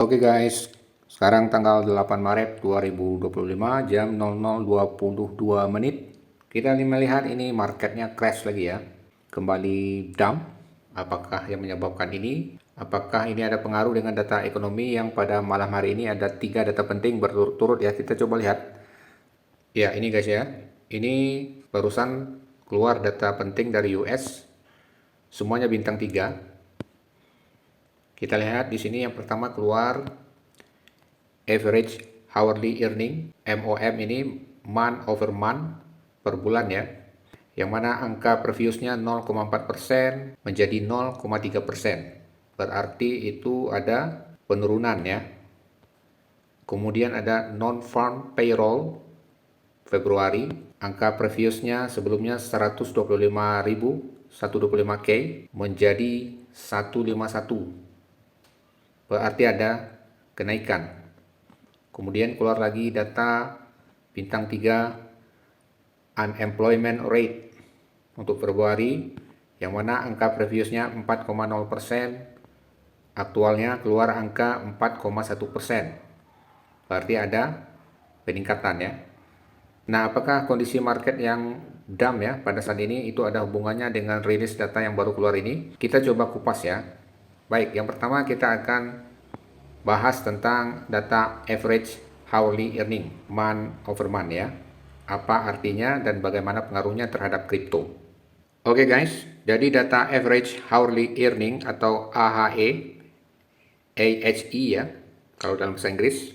Oke guys, sekarang tanggal 8 Maret 2025 jam 00.22 menit. Kita melihat ini marketnya crash lagi ya, kembali dump. Apakah yang menyebabkan ini? Apakah ini ada pengaruh dengan data ekonomi yang pada malam hari ini ada 3 data penting berturut-turut ya? Kita coba lihat. Ya ini guys ya, ini barusan keluar data penting dari US, semuanya bintang 3. Kita lihat di sini yang pertama keluar average hourly earning, MOM ini month over month per bulan ya. Yang mana angka previousnya 0,4% menjadi 0,3%. Berarti itu ada penurunan ya. Kemudian ada non-farm payroll Februari, angka previousnya sebelumnya 125.000, 125K menjadi 151. Berarti ada kenaikan. Kemudian keluar lagi data bintang 3 unemployment rate untuk Februari, yang mana angka previousnya 4,0%, aktualnya keluar angka 4,1%. Berarti ada peningkatan ya. Nah, apakah kondisi market yang dump ya pada saat ini itu ada hubungannya dengan rilis data yang baru keluar ini? Kita coba kupas ya. Baik, yang pertama kita akan bahas tentang data average hourly earning month over month ya. Apa artinya dan bagaimana pengaruhnya terhadap kripto. Oke guys, jadi data average hourly earning atau AHE, AHE ya, kalau dalam bahasa Inggris,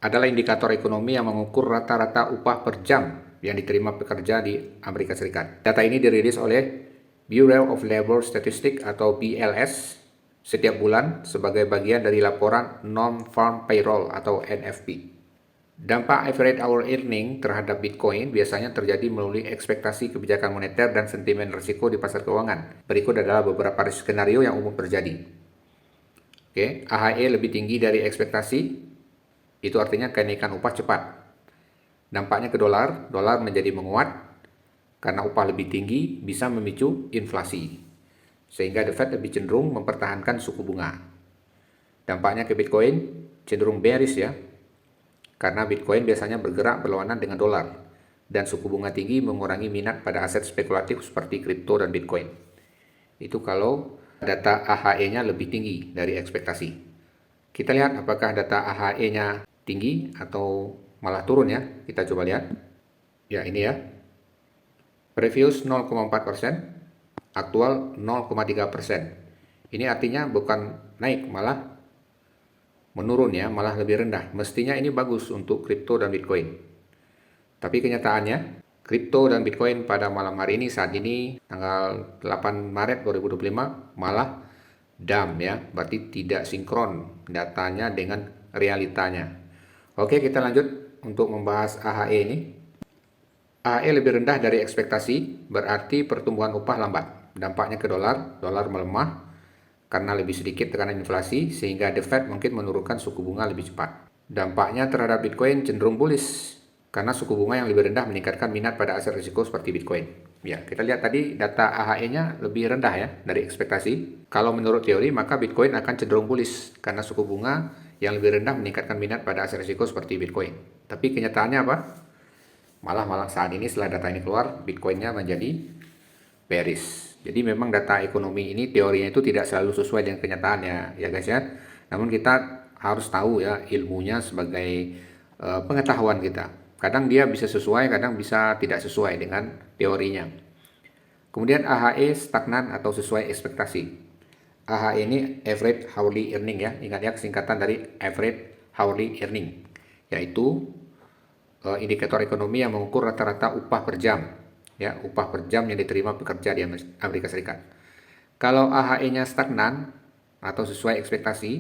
adalah indikator ekonomi yang mengukur rata-rata upah per jam yang diterima pekerja di Amerika Serikat. Data ini dirilis oleh Bureau of Labor Statistics atau BLS setiap bulan sebagai bagian dari laporan Non-Farm Payroll atau NFP. Dampak average hour earning terhadap Bitcoin biasanya terjadi melalui ekspektasi kebijakan moneter dan sentimen risiko di pasar keuangan. Berikut adalah beberapa skenario yang umum terjadi. Oke, AHE lebih tinggi dari ekspektasi, itu artinya kenaikan upah cepat. Dampaknya ke dolar, dolar menjadi menguat karena upah lebih tinggi bisa memicu inflasi, sehingga The Fed lebih cenderung mempertahankan suku bunga. Dampaknya ke Bitcoin cenderung bearish ya, karena Bitcoin biasanya bergerak berlawanan dengan dolar, dan suku bunga tinggi mengurangi minat pada aset spekulatif seperti kripto dan Bitcoin. Itu kalau data AHE-nya lebih tinggi dari ekspektasi. Kita lihat apakah data AHE-nya tinggi atau malah turun ya. Kita coba lihat. Ya ini ya. Previous 0,4%, aktual 0,3%. Ini artinya bukan naik, malah menurun ya, malah lebih rendah. Mestinya ini bagus untuk kripto dan Bitcoin. Tapi kenyataannya, kripto dan Bitcoin pada malam hari ini saat ini tanggal 8 Maret 2025 malah dump ya, berarti tidak sinkron datanya dengan realitanya. Oke, kita lanjut untuk membahas AHE ini. AHE lebih rendah dari ekspektasi, berarti pertumbuhan upah lambat. Dampaknya ke dolar, dolar melemah karena lebih sedikit tekanan inflasi, sehingga The Fed mungkin menurunkan suku bunga lebih cepat. Dampaknya terhadap Bitcoin cenderung bullish, karena suku bunga yang lebih rendah meningkatkan minat pada aset risiko seperti Bitcoin. Ya, kita lihat tadi data AHE-nya lebih rendah ya dari ekspektasi. Kalau menurut teori, maka Bitcoin akan cenderung bullish, karena suku bunga yang lebih rendah meningkatkan minat pada aset risiko seperti Bitcoin. Tapi kenyataannya apa? Malah saat ini setelah data ini keluar, Bitcoin-nya menjadi bearish. Jadi memang data ekonomi ini teorinya itu tidak selalu sesuai dengan kenyataannya ya guys ya. Namun kita harus tahu ya ilmunya sebagai pengetahuan kita. Kadang dia bisa sesuai, kadang bisa tidak sesuai dengan teorinya. Kemudian AHE stagnan atau sesuai ekspektasi. AHE ini average hourly earning ya. Ingat ya, singkatan dari average hourly earning, yaitu indikator ekonomi yang mengukur rata-rata upah per jam ya, upah per jam yang diterima pekerja di Amerika Serikat. Kalau AHE-nya stagnan atau sesuai ekspektasi,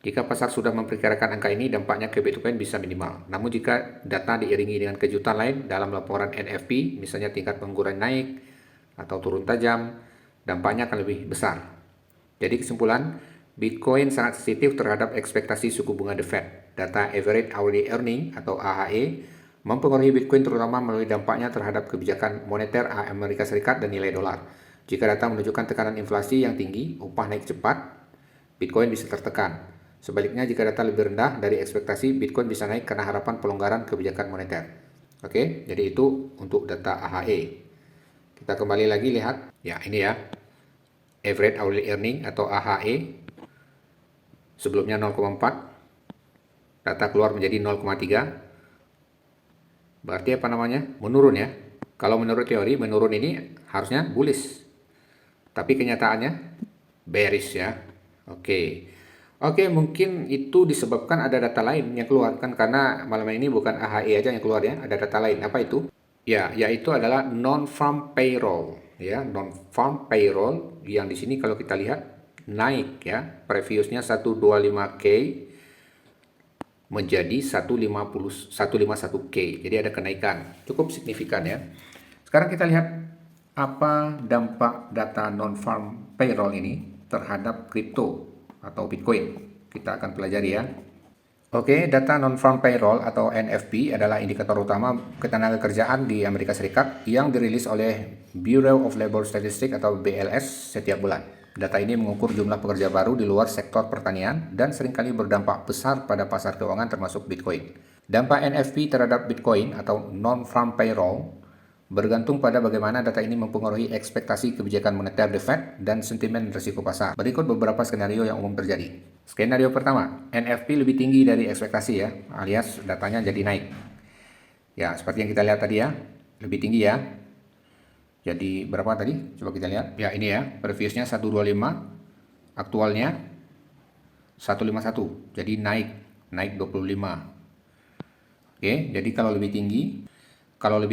jika pasar sudah memperkirakan angka ini, dampaknya ke Bitcoin bisa minimal. Namun jika data diiringi dengan kejutan lain dalam laporan NFP, misalnya tingkat pengangguran naik atau turun tajam, dampaknya akan lebih besar. Jadi kesimpulan, Bitcoin sangat sensitif terhadap ekspektasi suku bunga The Fed. Data average hourly earning atau AHE mempengaruhi Bitcoin terutama melalui dampaknya terhadap kebijakan moneter Amerika Serikat dan nilai dolar. Jika data menunjukkan tekanan inflasi yang tinggi, upah naik cepat, Bitcoin bisa tertekan. Sebaliknya, jika data lebih rendah dari ekspektasi, Bitcoin bisa naik karena harapan pelonggaran kebijakan moneter. Oke, jadi itu untuk data AHE. Kita kembali lagi lihat, ya ini ya, average hourly earning atau AHE. Sebelumnya 0,4, data keluar menjadi 0,3. Berarti apa namanya? Menurun ya. Kalau menurut teori, menurun ini harusnya bullish. Tapi kenyataannya bearish ya. Oke. Oke, mungkin itu disebabkan ada data lain yang keluar kan, karena malam ini bukan AHE aja yang keluar ya, ada data lain. Apa itu? Ya, yaitu adalah non-farm payroll ya, non-farm payroll yang di sini kalau kita lihat naik ya, previousnya 125K menjadi 151K. Jadi ada kenaikan cukup signifikan ya. Sekarang kita lihat apa dampak data non-farm payroll ini terhadap kripto atau Bitcoin. Kita akan pelajari ya. Oke, data non-farm payroll atau NFP adalah indikator utama ketenagakerjaan di Amerika Serikat yang dirilis oleh Bureau of Labor Statistics atau BLS setiap bulan. Data ini mengukur jumlah pekerja baru di luar sektor pertanian dan seringkali berdampak besar pada pasar keuangan termasuk Bitcoin. Dampak NFP terhadap Bitcoin atau non-farm payroll bergantung pada bagaimana data ini mempengaruhi ekspektasi kebijakan moneter The Fed dan sentimen risiko pasar. Berikut beberapa skenario yang umum terjadi. Skenario pertama, NFP lebih tinggi dari ekspektasi ya, alias datanya jadi naik. Ya, seperti yang kita lihat tadi ya, lebih tinggi ya. Jadi berapa tadi? Coba kita lihat. Ya, ini ya, previousnya 125, aktualnya 151. Jadi naik 25. Oke, jadi kalau lebih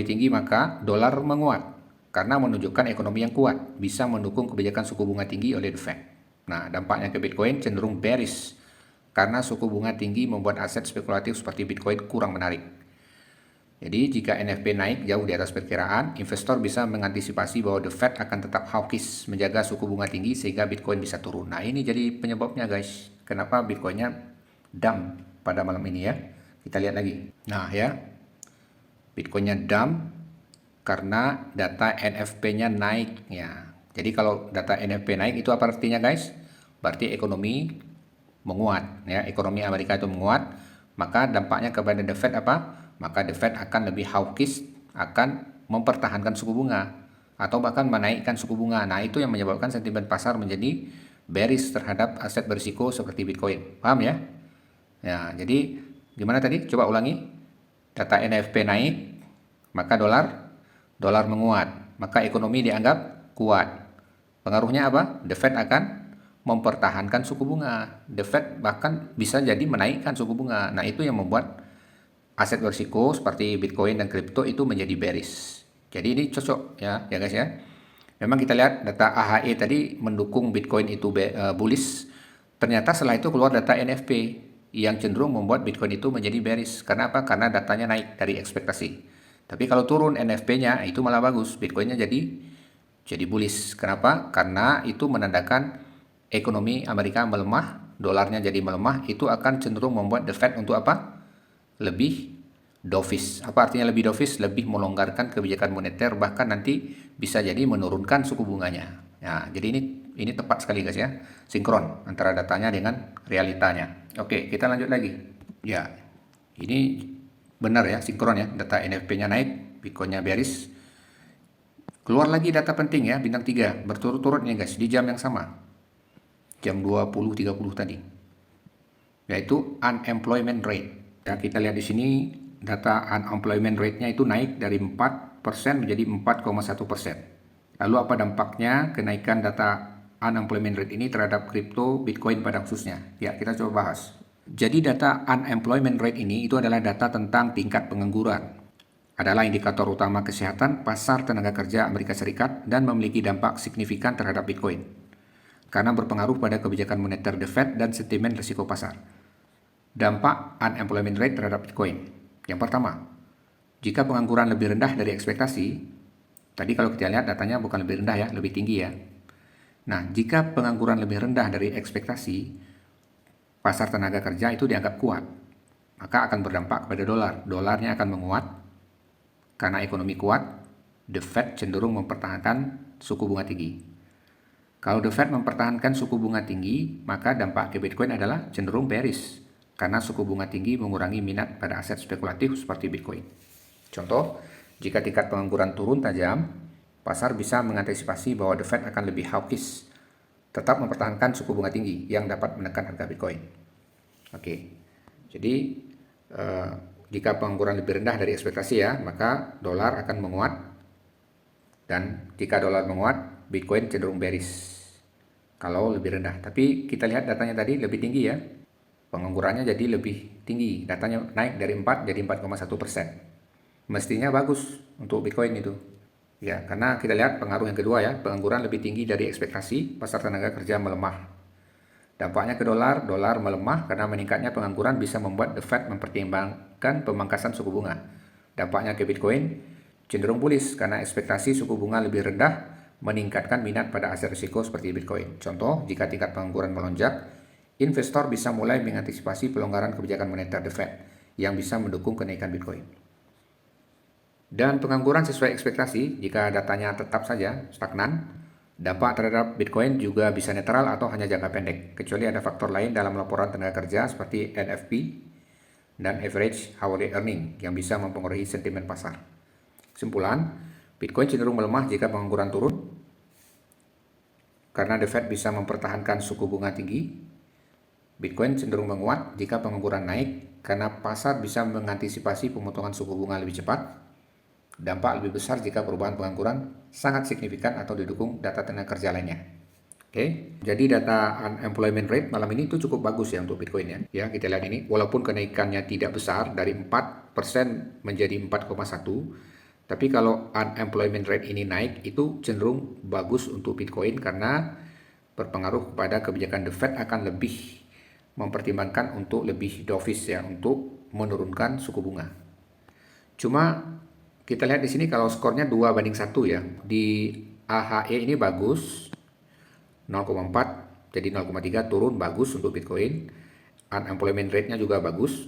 tinggi maka dolar menguat karena menunjukkan ekonomi yang kuat, bisa mendukung kebijakan suku bunga tinggi oleh The Fed. Nah, dampaknya ke Bitcoin cenderung bearish karena suku bunga tinggi membuat aset spekulatif seperti Bitcoin kurang menarik. Jadi jika NFP naik jauh di atas perkiraan, investor bisa mengantisipasi bahwa The Fed akan tetap hawkish menjaga suku bunga tinggi sehingga Bitcoin bisa turun. Nah, ini jadi penyebabnya guys, kenapa Bitcoinnya dump pada malam ini ya. Kita lihat lagi. Nah ya, Bitcoinnya dump karena data NFP-nya naik ya. Jadi kalau data NFP naik itu apa artinya guys? Berarti ekonomi menguat ya, ekonomi Amerika itu menguat, maka dampaknya kepada The Fed apa? Maka The Fed akan lebih hawkish, akan mempertahankan suku bunga atau bahkan menaikkan suku bunga. Nah, itu yang menyebabkan sentimen pasar menjadi bearish terhadap aset berisiko seperti Bitcoin. Paham ya? Ya, jadi gimana tadi? Coba ulangi. Data NFP naik, maka dolar menguat, maka ekonomi dianggap kuat. Pengaruhnya apa? The Fed akan mempertahankan suku bunga. The Fed bahkan bisa jadi menaikkan suku bunga. Nah, itu yang membuat aset berisiko seperti Bitcoin dan kripto itu menjadi bearish. Jadi ini cocok ya guys ya. Memang kita lihat data AHE tadi mendukung Bitcoin itu bullish. Ternyata setelah itu keluar data NFP yang cenderung membuat Bitcoin itu menjadi bearish. Karena apa? Karena datanya naik dari ekspektasi. Tapi kalau turun NFP-nya itu malah bagus. Bitcoin-nya jadi bullish. Kenapa? Karena itu menandakan ekonomi Amerika melemah, dolarnya jadi melemah, itu akan cenderung membuat The Fed untuk apa? Lebih dovish. Apa artinya lebih dovish? Lebih melonggarkan kebijakan moneter, bahkan nanti bisa jadi menurunkan suku bunganya. Nah, jadi ini tepat sekali guys ya, sinkron antara datanya dengan realitanya. Oke, kita lanjut lagi. Ya, ini benar ya, sinkron ya, data NFP-nya naik, Bitcoin-nya bearish. Keluar lagi data penting ya, bintang 3, berturut-turut nih guys, di jam yang sama. Jam 20.30 tadi. Yaitu unemployment rate. Ya, kita lihat di sini data unemployment rate-nya itu naik dari 4% menjadi 4,1%. Lalu apa dampaknya kenaikan data unemployment rate ini terhadap kripto, Bitcoin pada khususnya? Ya, kita coba bahas. Jadi data unemployment rate ini itu adalah data tentang tingkat pengangguran. Adalah indikator utama kesehatan pasar tenaga kerja Amerika Serikat dan memiliki dampak signifikan terhadap Bitcoin. Karena berpengaruh pada kebijakan moneter The Fed dan sentimen risiko pasar. Dampak unemployment rate terhadap Bitcoin. Yang pertama, jika pengangguran lebih rendah dari ekspektasi, tadi kalau kita lihat datanya bukan lebih rendah ya, lebih tinggi ya. Nah, jika pengangguran lebih rendah dari ekspektasi, pasar tenaga kerja itu dianggap kuat, maka akan berdampak kepada dolar. Dolarnya akan menguat, karena ekonomi kuat, The Fed cenderung mempertahankan suku bunga tinggi. Kalau The Fed mempertahankan suku bunga tinggi, maka dampak ke Bitcoin adalah cenderung bearish, karena suku bunga tinggi mengurangi minat pada aset spekulatif seperti Bitcoin. Contoh, jika tingkat pengangguran turun tajam, pasar bisa mengantisipasi bahwa The Fed akan lebih hawkish, tetap mempertahankan suku bunga tinggi yang dapat menekan harga Bitcoin. Oke, jadi jika pengangguran lebih rendah dari ekspektasi ya, maka dolar akan menguat, dan jika dolar menguat, Bitcoin cenderung bearish kalau lebih rendah. Tapi kita lihat datanya tadi lebih tinggi ya, penganggurannya jadi lebih tinggi, datanya naik dari 4 jadi 4,1%. Mestinya bagus untuk Bitcoin itu ya, karena kita lihat pengaruh yang kedua ya, pengangguran lebih tinggi dari ekspektasi, pasar tenaga kerja melemah. Dampaknya ke dolar melemah karena meningkatnya pengangguran bisa membuat The Fed mempertimbangkan pemangkasan suku bunga. Dampaknya ke Bitcoin cenderung bullish karena ekspektasi suku bunga lebih rendah meningkatkan minat pada aset risiko seperti Bitcoin. Contoh, jika tingkat pengangguran melonjak, investor bisa mulai mengantisipasi pelonggaran kebijakan moneter The Fed yang bisa mendukung kenaikan Bitcoin. Dan pengangguran sesuai ekspektasi, jika datanya tetap saja stagnan, dampak terhadap Bitcoin juga bisa netral atau hanya jangka pendek, kecuali ada faktor lain dalam laporan tenaga kerja seperti NFP dan average hourly earning yang bisa mempengaruhi sentimen pasar. Kesimpulan, Bitcoin cenderung melemah jika pengangguran turun, karena The Fed bisa mempertahankan suku bunga tinggi. Bitcoin cenderung menguat jika pengangguran naik, karena pasar bisa mengantisipasi pemotongan suku bunga lebih cepat. Dampak lebih besar jika perubahan pengangguran sangat signifikan atau didukung data tenaga kerja lainnya. Oke, jadi data unemployment rate malam ini itu cukup bagus ya untuk Bitcoin ya. Ya, kita lihat ini, walaupun kenaikannya tidak besar dari 4% menjadi 4,1%, tapi kalau unemployment rate ini naik, itu cenderung bagus untuk Bitcoin karena berpengaruh kepada kebijakan The Fed akan lebih mempertimbangkan untuk lebih dovish ya, untuk menurunkan suku bunga. Cuma kita lihat di sini kalau skornya 2:1 ya. Di AHE ini bagus 0,4 jadi 0,3 turun, bagus untuk Bitcoin. Unemployment rate-nya juga bagus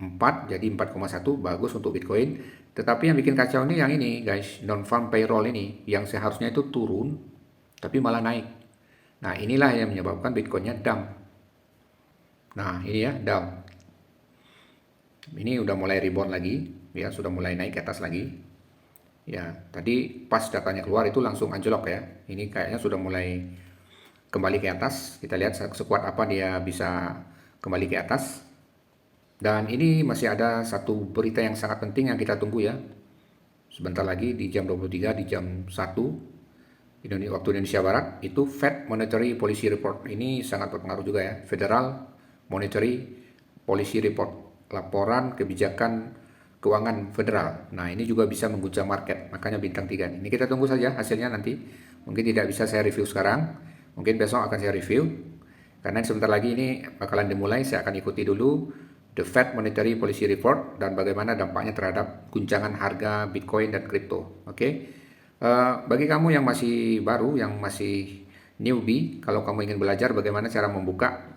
4 jadi 4,1, bagus untuk Bitcoin. Tetapi yang bikin kacau ini yang ini guys, non-farm payroll ini yang seharusnya itu turun tapi malah naik. Nah, inilah yang menyebabkan Bitcoinnya dump. Nah, ini ya dump. Ini udah mulai rebound lagi ya, sudah mulai naik ke atas lagi. Ya, tadi pas datanya keluar itu langsung anjlok ya. Ini kayaknya sudah mulai kembali ke atas. Kita lihat sekuat apa dia bisa kembali ke atas. Dan ini masih ada satu berita yang sangat penting yang kita tunggu ya. Sebentar lagi di jam 23, di jam 1 waktu Indonesia Barat, itu Fed Monetary Policy Report. Ini sangat berpengaruh juga ya. Federal Monetary Policy Report, laporan kebijakan keuangan federal. Nah, ini juga bisa mengguncang market, makanya bintang 3. Ini kita tunggu saja hasilnya nanti. Mungkin tidak bisa saya review sekarang, mungkin besok akan saya review. Karena sebentar lagi ini bakalan dimulai, saya akan ikuti dulu The Fed Monetary Policy Report dan bagaimana dampaknya terhadap guncangan harga Bitcoin dan kripto. Oke. Bagi kamu yang masih baru, yang masih newbie, kalau kamu ingin belajar bagaimana cara membuka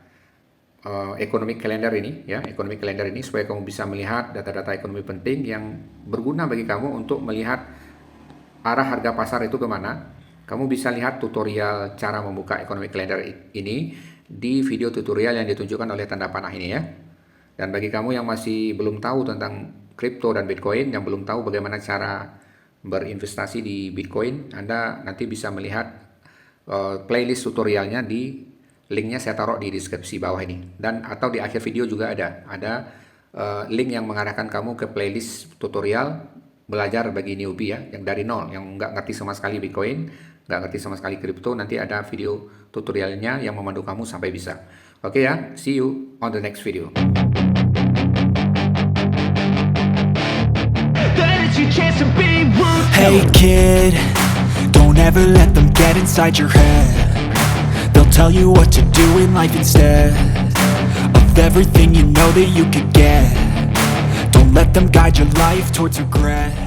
economic calendar ini, ya, economic calendar ini supaya kamu bisa melihat data-data ekonomi penting yang berguna bagi kamu untuk melihat arah harga pasar itu kemana. Kamu bisa lihat tutorial cara membuka economic calendar ini di video tutorial yang ditunjukkan oleh tanda panah ini ya. Dan bagi kamu yang masih belum tahu tentang kripto dan Bitcoin, yang belum tahu bagaimana cara berinvestasi di Bitcoin, Anda nanti bisa melihat playlist tutorialnya di linknya saya taruh di deskripsi bawah ini. Dan atau di akhir video juga ada link yang mengarahkan kamu ke playlist tutorial belajar bagi newbie ya, yang dari nol, yang nggak ngerti sama sekali Bitcoin, nggak ngerti sama sekali kripto. Nanti ada video tutorialnya yang memandu kamu sampai bisa. Oke ya, see you on the next video. Hey kid, don't ever let them get inside your head. They'll tell you what to do in life instead of everything you know that you could get. Don't let them guide your life towards regret.